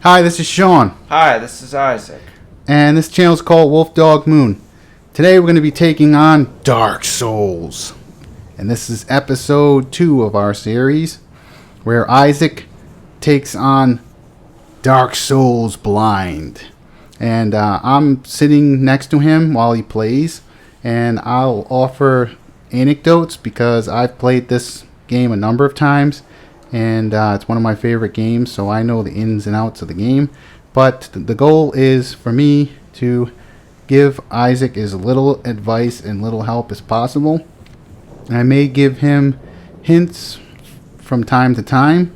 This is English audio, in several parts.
Hi, this is Sean, Hi, this is Isaac. and this channel is called Wolf Dog Moon. Today we're going to be taking on Dark Souls, and this is episode 2 of our series, where Isaac takes on Dark Souls blind. And I'm sitting next to him while he plays, and I'll offer anecdotes because I've played this game a number of times, and it's one of my favorite games, so I know the ins and outs of the game. But the goal is for me to give Isaac as little advice and little help as possible. I may give him hints from time to time,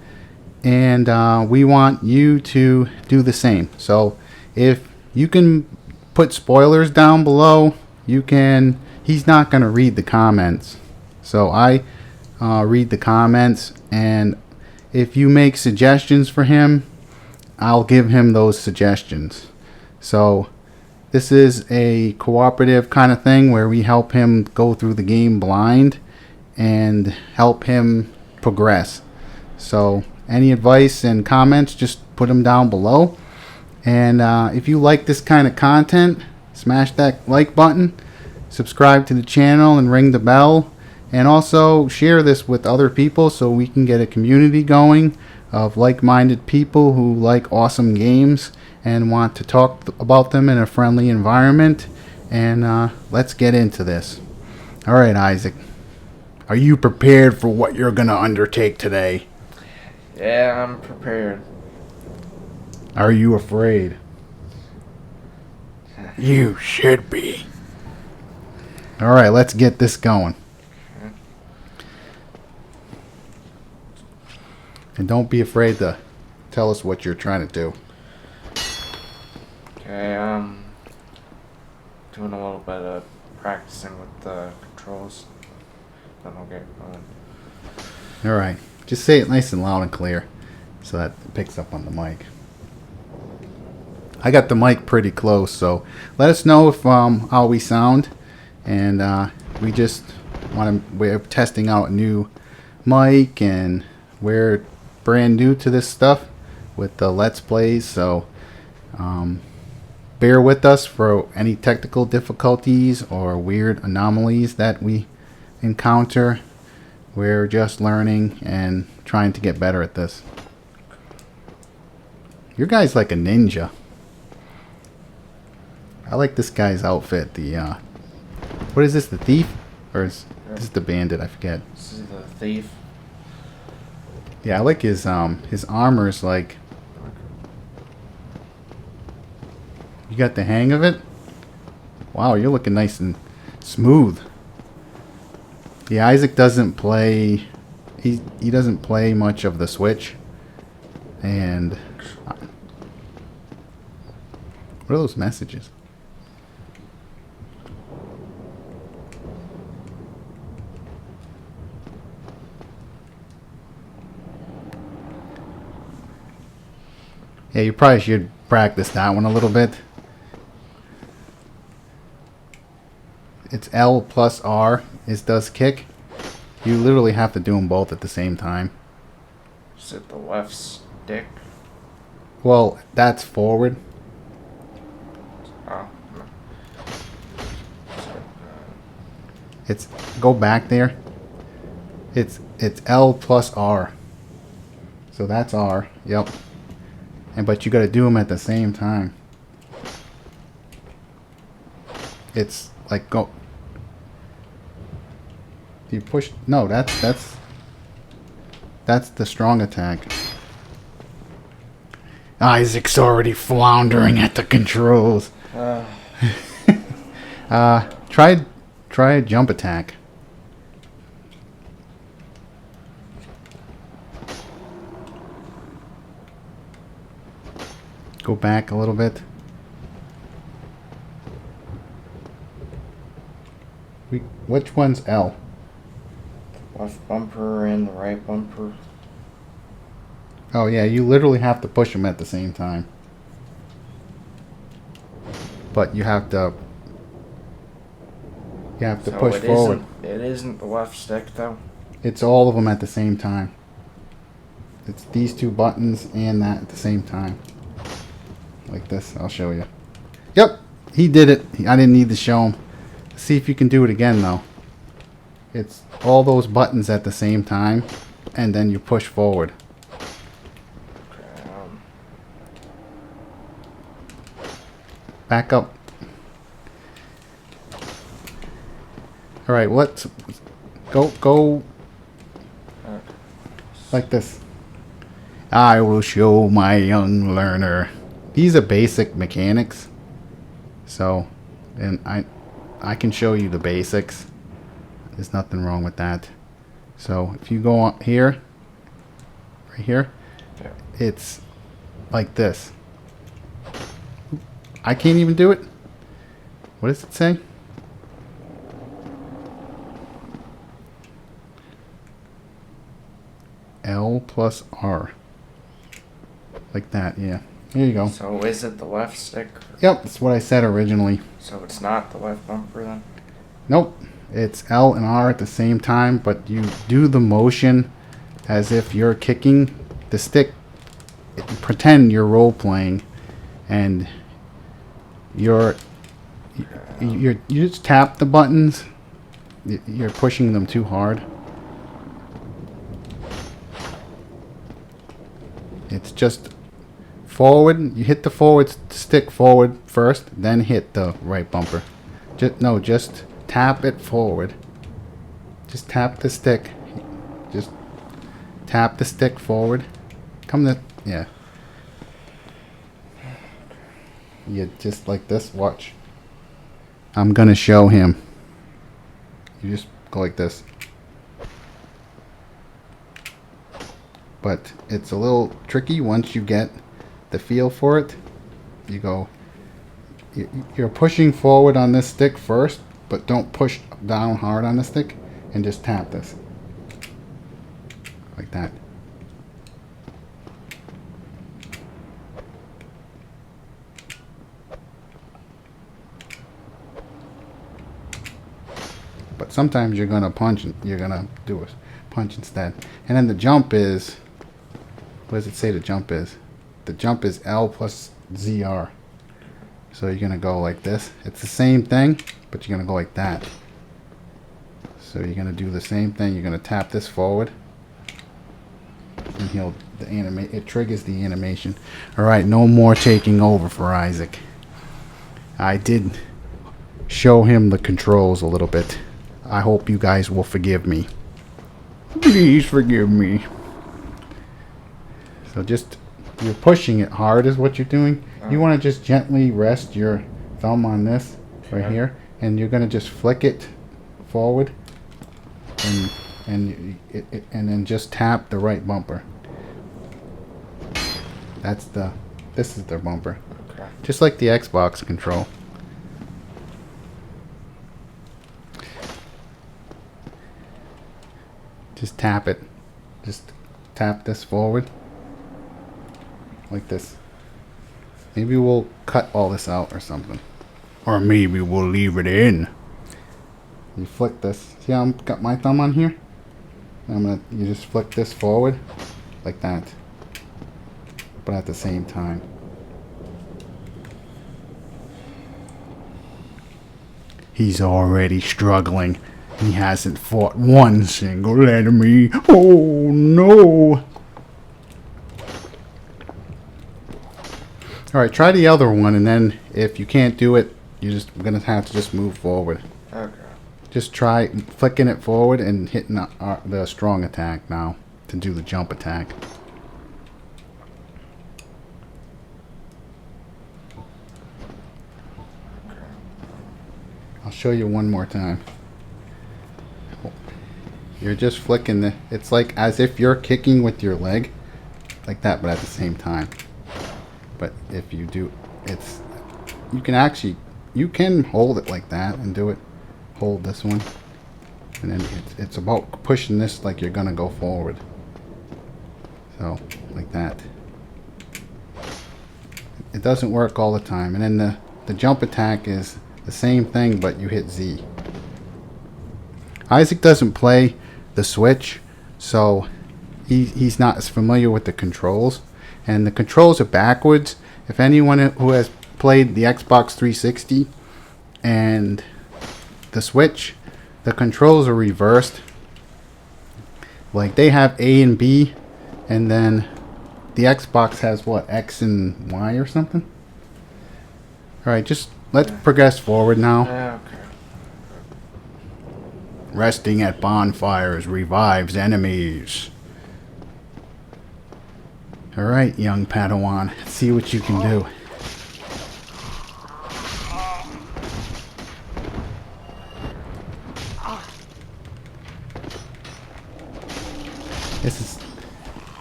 and we want you to do the same. So if you can put spoilers down below, you can. He's not going to read the comments, so I read the comments, and if you make suggestions for him, I'll give him those suggestions. So this is a cooperative kind of thing where we help him go through the game blind and help him progress. So any advice and comments, just put them down below. And if you like this kind of content, smash that like button, subscribe to the channel, and ring the bell. And also share this with other people so we can get a community going of like-minded people who like awesome games and want to talk about them in a friendly environment. And let's get into this. All right, Isaac. Are you prepared for what you're going to undertake today? Yeah, I'm prepared. Are you afraid? You should be. All right, let's get this going. And don't be afraid to tell us what you're trying to do. Okay, doing a little bit of practicing with the controls. Then I'll get going. Alright. Just say it nice and loud and clear so that it picks up on the mic. I got the mic pretty close, so let us know if how we sound. And we're testing out a new mic, and we're brand new to this stuff with the Let's Plays, so bear with us for any technical difficulties or weird anomalies that we encounter. We're just learning and trying to get better at this. Your guy's like a ninja. I like this guy's outfit. The what is this, the thief? Or is this the bandit? I forget. This is the thief. Yeah, I like his armor's like... You got the hang of it? Wow, you're looking nice and smooth. Yeah, Isaac doesn't play... He doesn't play much of the Switch. And... What are those messages? Yeah, you probably should practice that one a little bit. It's L plus R does kick. You literally have to do them both at the same time. Is it the left stick? Well, that's forward. Oh. It's go back there. It's L plus R. So that's R. Yep. But you got to do them at the same time. It's like go. You push. No, that's the strong attack. Isaac's already floundering at the controls. Try a jump attack. Go back a little bit. Which one's L? Left bumper and the right bumper. Oh yeah, you literally have to push them at the same time. But you have to So push forward. It isn't the left stick though? It's all of them at the same time. It's these two buttons and that at the same time. like this. I'll show you. Yep, he did it. I didn't need to show him. See if you can do it again though. It's all those buttons at the same time, and then you push forward. Okay, Back up. All right, let's go okay. like this. I will show my young learner. These are basic mechanics. So, and I can show you the basics. There's nothing wrong with that. So, if you go on here, right here, Yeah. it's like this. I can't even do it. What does it say? L plus R. Like that, yeah. Here you go. So is it the left stick? Yep, that's what I said originally. So it's not the left bumper then? Nope. It's L and R at the same time, but you do the motion as if you're kicking the stick. Pretend you're role playing, and you just tap the buttons. You're pushing them too hard. It's just forward. You hit the forward stick forward first, then hit the right bumper. Just tap it forward. Just tap the stick. Just tap the stick forward. Yeah. You just like this. Watch. I'm gonna show him. You just go like this. But it's a little tricky once you get the feel for it. You're pushing forward on this stick first, but don't push down hard on the stick, and just tap this. Like that. But sometimes you're gonna punch, and you're gonna do a punch instead. And then the jump is, what does it say the jump is? The jump is L plus ZR. So you're gonna go like this. It's the same thing, but you're gonna go like that. So you're gonna do the same thing. You're gonna tap this forward, and it triggers the animation. All right, no more taking over for Isaac. I did show him the controls a little bit. I hope you guys will forgive me. Please forgive me. So you're pushing it hard is what you're doing. You want to just gently rest your thumb on this right here, and you're going to just flick it forward, and then just tap the right bumper. This is the bumper. Okay. Just like the Xbox control. Just tap it. Just tap this forward. Like this. Maybe we'll cut all this out or something. Or maybe we'll leave it in. You flick this. See how I've got my thumb on here? You just flick this forward. Like that. But at the same time. He's already struggling. He hasn't fought one single enemy. Oh no! Alright, try the other one, and then if you can't do it, you're just gonna have to just move forward. Okay. Just try flicking it forward and hitting the strong attack now to do the jump attack. I'll show you one more time. You're just flicking it's like as if you're kicking with your leg, like that, but at the same time. But if you do, you can hold it like that and do it. Hold this one, and then it's about pushing this like you're gonna go forward. So like that. It doesn't work all the time, and then the jump attack is the same thing, but you hit Z. Isaac doesn't play the Switch, so he's not as familiar with the controls, and the controls are backwards, if anyone who has played the Xbox 360 and the Switch, the controls are reversed. Like they have A and B, and then the Xbox has what, X and Y or something? Alright, just let's progress forward now. Yeah, okay. Resting at bonfires revives enemies. Alright, young Padawan, see what you can do.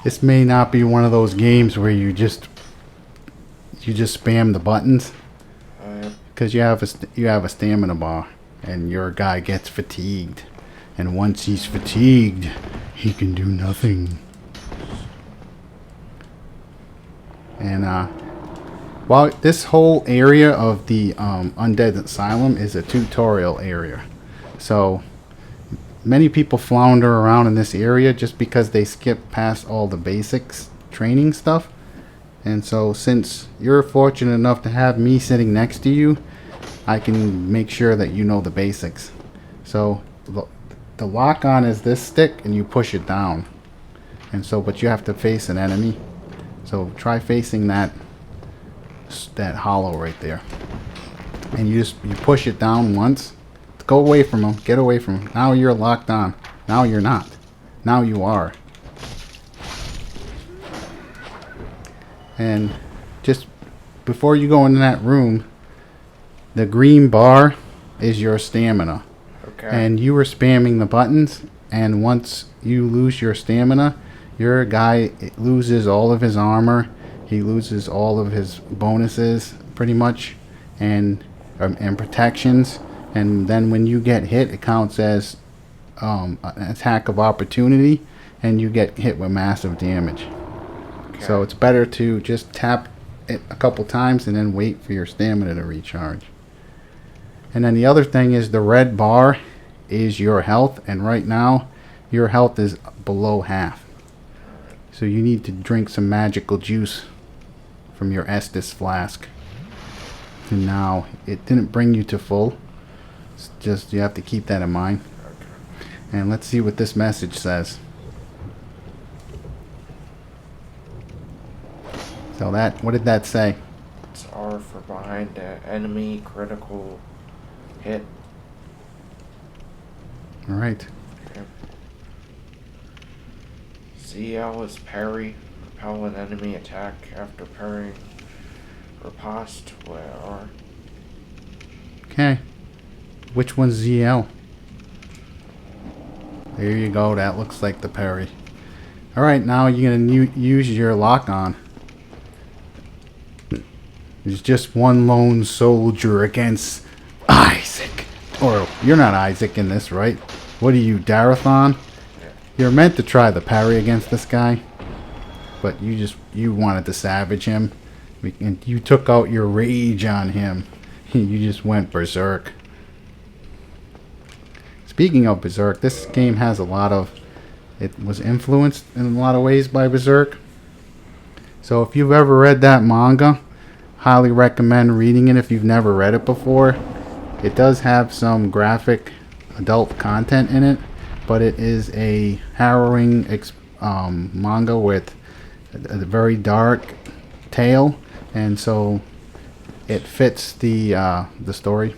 This may not be one of those games where you just spam the buttons, because you have a stamina bar, and your guy gets fatigued, and once he's fatigued, he can do nothing. And while this whole area of the Undead Asylum is a tutorial area, so many people flounder around in this area just because they skip past all the basics training stuff. And so since you're fortunate enough to have me sitting next to you, I can make sure that you know the basics. So the lock on is this stick and you push it down. And so, but you have to face an enemy. So try facing that hollow right there. And you push it down once. Go away from him. Get away from him. Now you're locked on. Now you're not. Now you are. And just before you go into that room, the green bar is your stamina. Okay. And you were spamming the buttons, and once you lose your stamina, your guy loses all of his armor. He loses all of his bonuses, pretty much, and protections. And then when you get hit, it counts as an attack of opportunity, and you get hit with massive damage. Okay. So it's better to just tap it a couple times and then wait for your stamina to recharge. And then the other thing is the red bar is your health, and right now your health is below half. So you need to drink some magical juice from your Estus flask. And now it didn't bring you to full. It's just you have to keep that in mind. And let's see what this message says. So what did that say? It's R for behind the enemy critical hit. Alright. Okay. ZL is parry. Repel an enemy attack after parrying. Riposte with R. Okay. Which one's ZL? There you go. That looks like the parry. Alright, now you're going to use your lock on. There's just one lone soldier against Isaac. Or, you're not Isaac in this, right? What are you, Darathon? Yeah. You're meant to try the parry against this guy. But you wanted to savage him. And you took out your rage on him. You just went berserk. Speaking of Berserk, this game has it was influenced in a lot of ways by Berserk. So if you've ever read that manga, highly recommend reading it if you've never read it before. It does have some graphic adult content in it, but it is a harrowing manga with a very dark tale, and so it fits the story.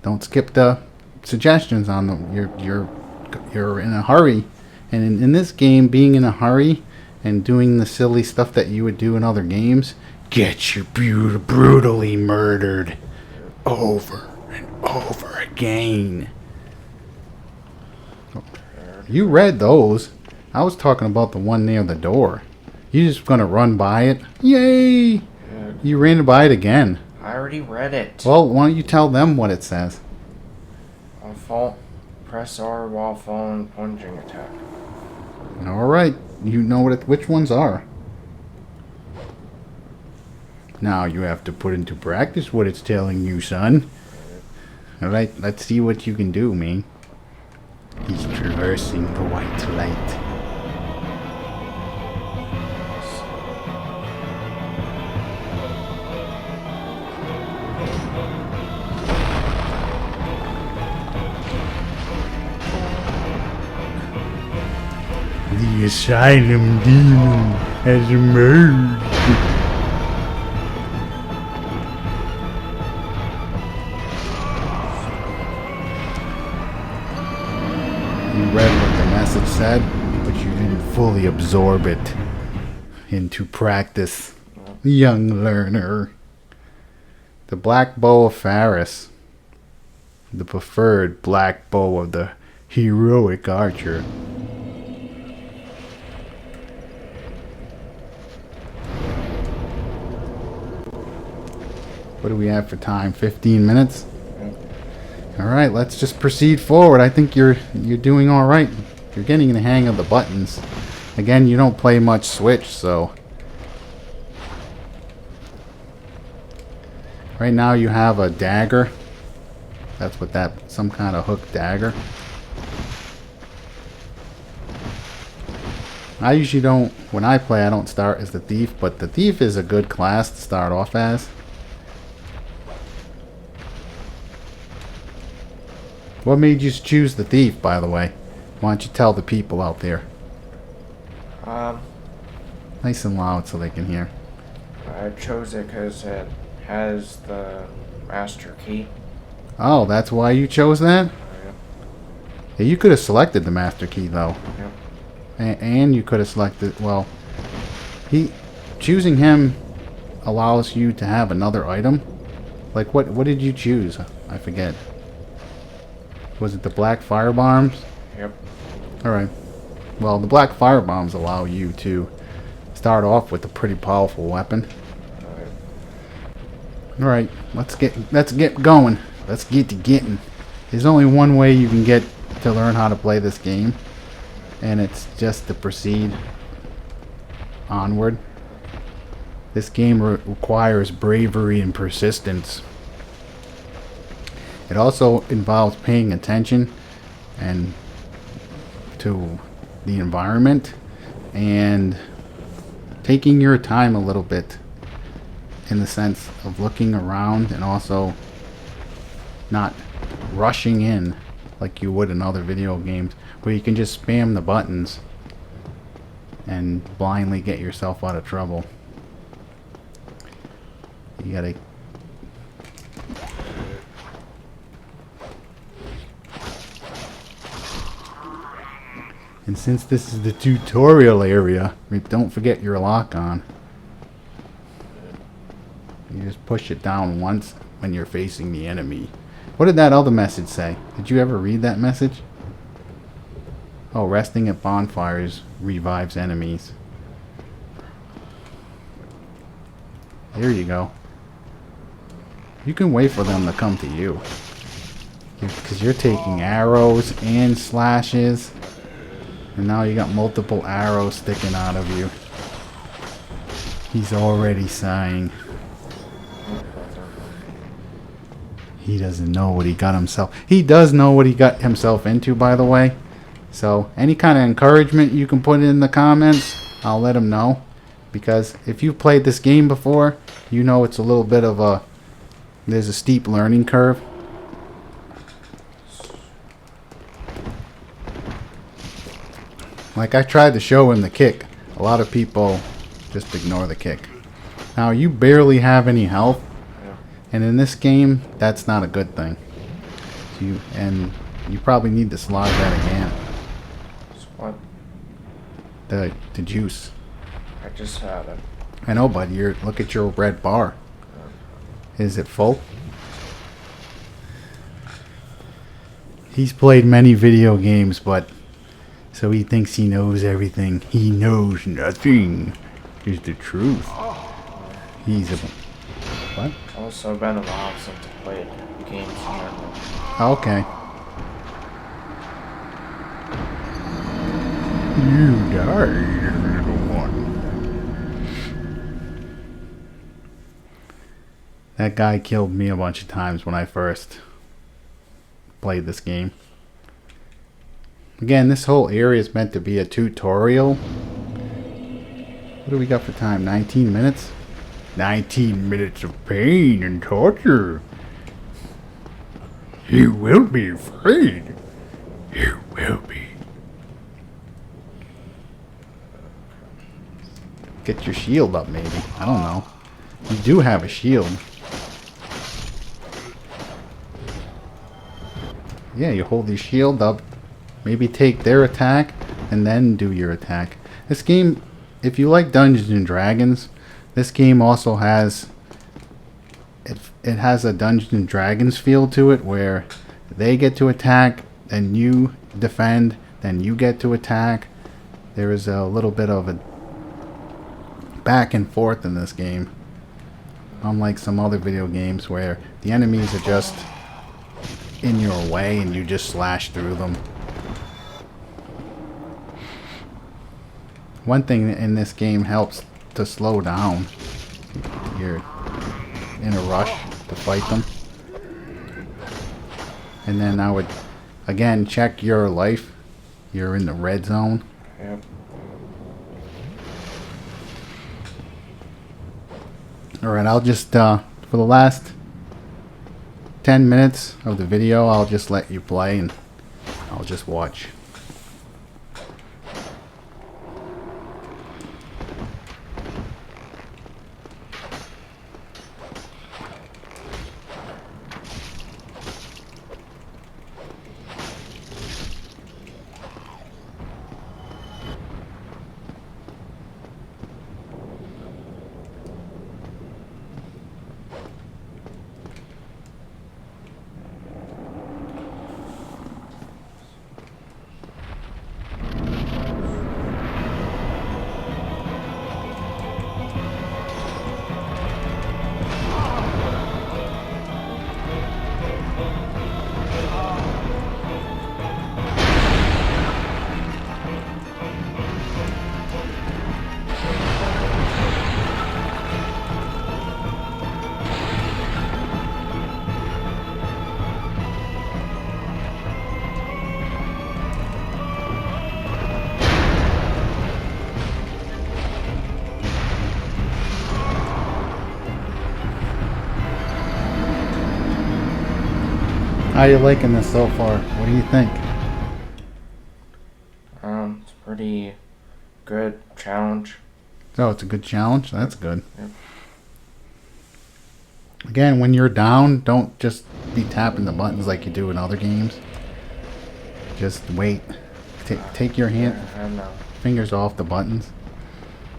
Don't skip the suggestions on you're in a hurry, and in this game, being in a hurry and doing the silly stuff that you would do in other games gets you brutally murdered over and over again. You read those. I was talking about the one near the door. You just gonna run by it? Yay! Yeah. You ran by it again. I already read it. Well, why don't you tell them what it says? Press R while following plunging attack. Alright, you know which ones are. Now you have to put into practice what it's telling you, son. Alright, let's see what you can do, man. He's traversing the white light. The asylum demon has emerged. You read what the message said, but you didn't fully absorb it into practice. Young learner. The black bow of Faris. The preferred black bow of the heroic archer. What do we have for time? 15 minutes? Alright, let's just proceed forward. I think you're doing alright. You're getting the hang of the buttons. Again, you don't play much Switch, so... Right now you have a dagger. That's what that... some kind of hook dagger. I usually don't... When I play, I don't start as the thief, but the thief is a good class to start off as. What made you choose the thief, by the way? Why don't you tell the people out there? Nice and loud so they can hear. I chose it because it has the master key. Oh, that's why you chose that? Yeah. Yeah, you could have selected the master key, though. Yeah. And you could have selected... Well, choosing him allows you to have another item. Like, what did you choose? I forget. Was it the black fire bombs? Yep. Alright. Well, the black fire bombs allow you to start off with a pretty powerful weapon. Alright, let's get going. Let's get to getting. There's only one way you can get to learn how to play this game, and it's just to proceed onward. This game requires bravery and persistence. It also involves paying attention and to the environment and taking your time a little bit, in the sense of looking around and also not rushing in like you would in other video games where you can just spam the buttons and blindly get yourself out of trouble. You gotta... And since this is the tutorial area, don't forget your lock on. You just push it down once when you're facing the enemy. What did that other message say? Did you ever read that message? Oh, resting at bonfires revives enemies. There you go. You can wait for them to come to you. Because you're taking arrows and slashes. And now you got multiple arrows sticking out of you. He's already sighing. He doesn't know what he got himself. He does know what he got himself into, by the way. So any kind of encouragement you can put in the comments, I'll let him know. Because if you've played this game before, you know it's a little bit of a... There's a steep learning curve. Like I tried to show him the kick. A lot of people just ignore the kick. Now you barely have any health. And in this game, that's not a good thing. You probably need to slide that again. What? The juice. I just had it. I know, bud. Look at your red bar. Is it full? He's played many video games, but so he thinks he knows everything. He knows nothing. Is the truth. He's a... What? Also been a while since I played games here. Okay. You died, little one. That guy killed me a bunch of times when I first played this game. Again, this whole area is meant to be a tutorial. What do we got for time? 19 minutes? 19 minutes of pain and torture. You will be afraid. You will be. get your shield up, maybe. I don't know. You do have a shield. Yeah, you hold your shield up. Maybe take their attack and then do your attack. This game, if you like Dungeons and Dragons, this game also has it has a Dungeons and Dragons feel to it, where they get to attack, then you defend, then you get to attack. There is a little bit of a back and forth in this game, unlike some other video games where the enemies are just in your way and you just slash through them. One thing in this game helps to slow down. You're in a rush to fight them. And then I would again check your life. You're in the red zone. Yep. Alright, I'll just for the last 10 minutes of the video, I'll just let you play and I'll just watch. How you liking this so far? What do you think? It's a pretty good challenge. Oh, it's a good challenge? That's good. Yep. Again, when you're down, don't just be tapping the buttons like you do in other games. Just wait. Take your fingers off the buttons.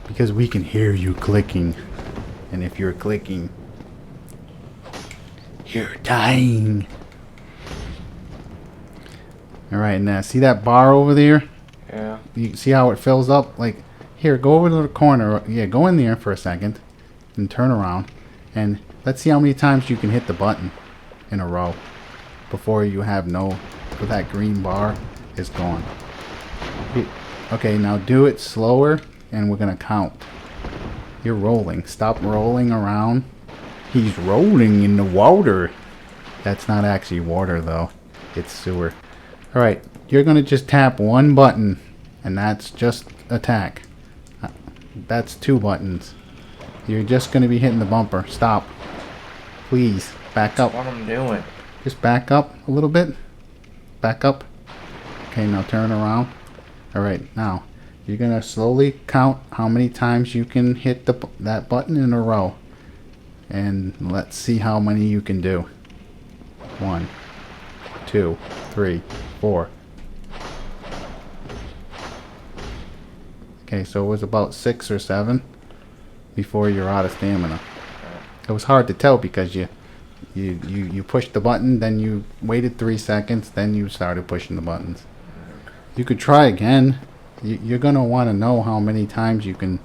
Because we can hear you clicking. And if you're clicking, you're dying. Alright, now see that bar over there? Yeah. You see how it fills up? Like, here, go over to the corner. Yeah, go in there for a second. And turn around. And let's see how many times you can hit the button in a row. Before you have before that green bar is gone. Okay, now do it slower. And we're going to count. You're rolling. Stop rolling around. He's rolling in the water. That's not actually water, though. It's sewer. Alright, you're going to just tap one button, and that's just attack. That's 2 buttons. You're just going to be hitting the bumper. Stop. Please, back up. That's what I'm doing. Just back up a little bit. Back up. Okay, now turn around. Alright, now, you're going to slowly count how many times you can hit that button in a row. And let's see how many you can do. 1, 2, 3, 4. Okay, so it was about 6 or 7 before you're out of stamina. It was hard to tell because you pushed the button, then you waited 3 seconds, then you started pushing the buttons. You could try again. You're gonna want to know how many times you can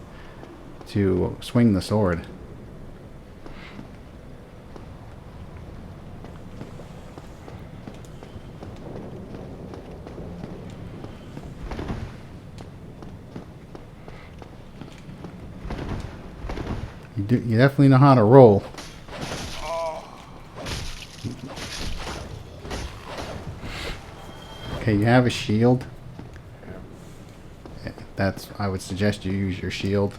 to swing the sword. You definitely know how to roll. Okay, you have a shield. I would suggest you use your shield.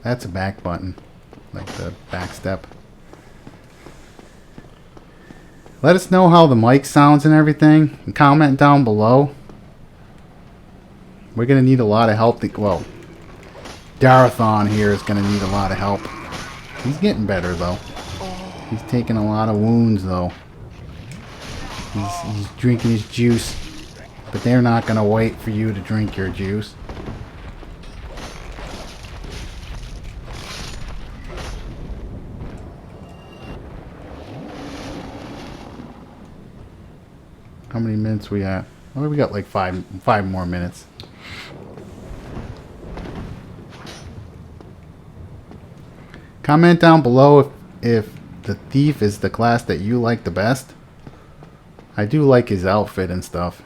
That's a back button, like the back step. Let us know how the mic sounds and everything, and comment down below. We're gonna need a lot of help. Well, Darathon here is going to need a lot of help. He's getting better, though. He's taking a lot of wounds, though. He's drinking his juice. But they're not going to wait for you to drink your juice. How many minutes we at? Oh, we got like five more minutes. Comment down below if the thief is the class that you like the best. I do like his outfit and stuff.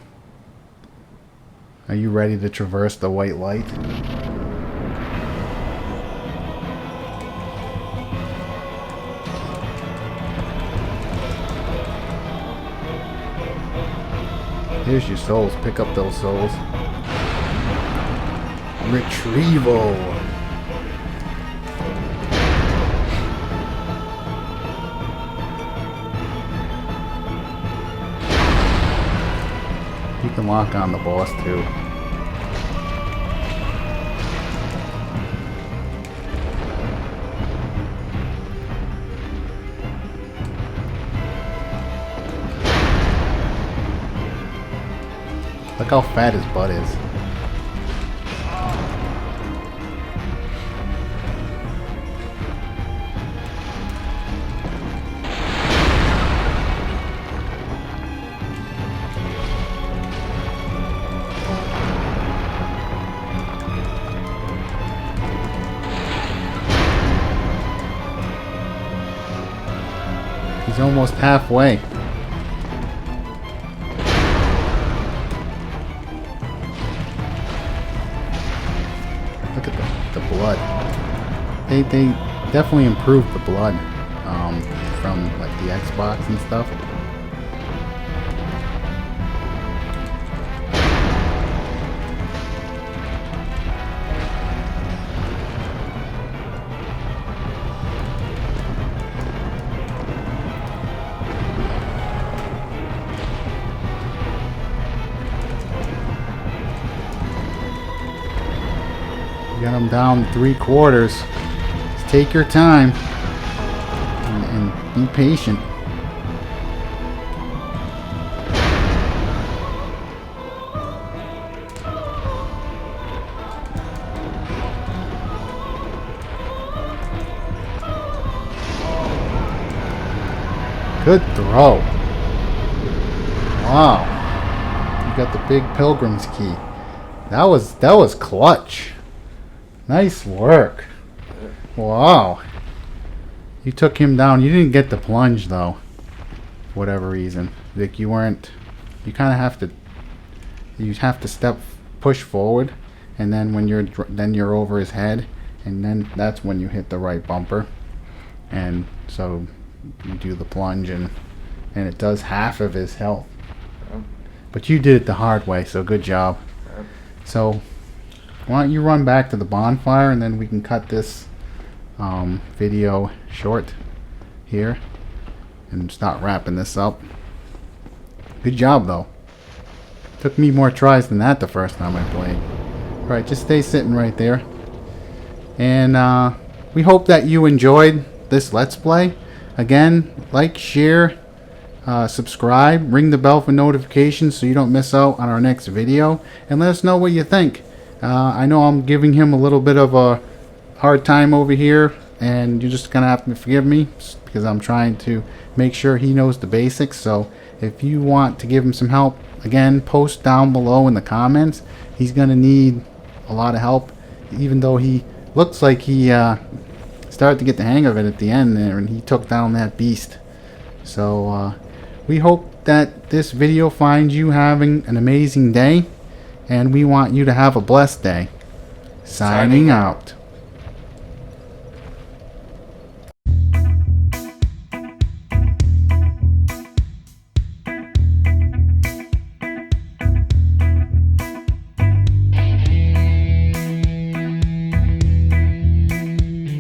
Are you ready to traverse the white light? Here's your souls. Pick up those souls. Retrieval. You can lock on the boss too. Look how fat his butt is. He's almost halfway. Look at the blood. They definitely improved the blood from like the Xbox and stuff. Get them down 3/4. Just take your time and be patient. Good throw. Wow. You got the big pilgrim's key. That was clutch. Nice work. Wow. You took him down. You didn't get the plunge though. For whatever reason. Like you kind of have to push forward, and then when you're over his head, and then that's when you hit the right bumper. And so you do the plunge, and it does half of his health. But you did it the hard way, so good job. So why don't you run back to the bonfire, and then we can cut this video short here and start wrapping this up. Good job though. Took me more tries than that the first time I played. Alright, just stay sitting right there. And we hope that you enjoyed this Let's Play. Again, like, share, subscribe, ring the bell for notifications so you don't miss out on our next video. And let us know what you think. I know I'm giving him a little bit of a hard time over here, and you're just gonna have to forgive me because I'm trying to make sure he knows the basics. So if you want to give him some help, again, post down below in the comments. He's gonna need a lot of help, even though he looks like he started to get the hang of it at the end there, and he took down that beast. So we hope that this video finds you having an amazing day, and we want you to have a blessed day. Signing out.